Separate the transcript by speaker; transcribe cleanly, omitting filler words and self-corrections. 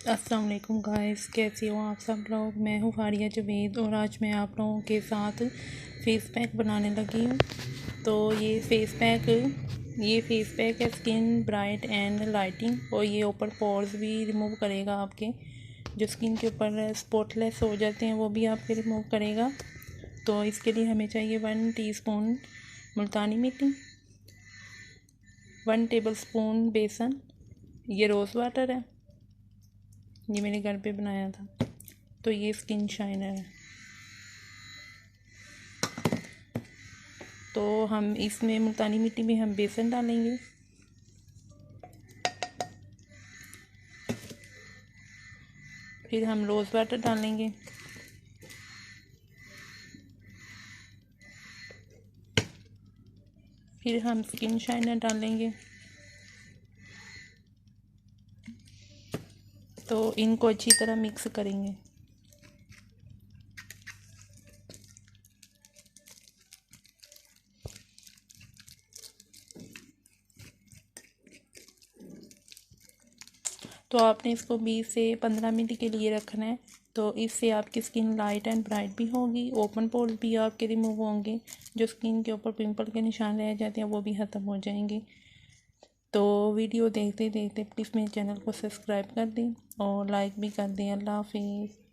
Speaker 1: अस्सलाम वालेकुम गाइस, कैसे हो आप सब लोग। मैं हूँ फारिया जवेद और आज मैं आप लोगों के साथ फेस पैक बनाने लगी हूँ। तो ये फेस पैक है स्किन ब्राइट एंड लाइटिंग, और ये ऊपर पोर्स भी रिमूव करेगा। आपके जो स्किन के ऊपर स्पॉटलेस हो जाते हैं वो भी आपके रिमूव करेगा। तो इसके लिए हमें चाहिए 1 टीस्पून मुल्तानी मिट्टी, 1 टेबलस्पून बेसन, ये रोज़ वाटर है, ये मैंने घर पे बनाया था। तो ये स्किन शाइनर है। तो हम इसमें मुल्तानी मिट्टी में हम बेसन डालेंगे, फिर हम रोज़ वाटर डालेंगे, फिर हम स्किन शाइनर डालेंगे। तो इनको अच्छी तरह मिक्स करेंगे। तो आपने इसको 20 से 15 मिनट के लिए रखना है। तो इससे आपकी स्किन लाइट एंड ब्राइट भी होगी, ओपन पोर्स भी आपके रिमूव होंगे, जो स्किन के ऊपर पिंपल के निशान रह जाते हैं वो भी ख़त्म हो जाएंगे। तो वीडियो देखते देखते प्लीज़ मेरे चैनल को सब्सक्राइब कर दें और लाइक भी कर दें। अल्लाह हाफिज़।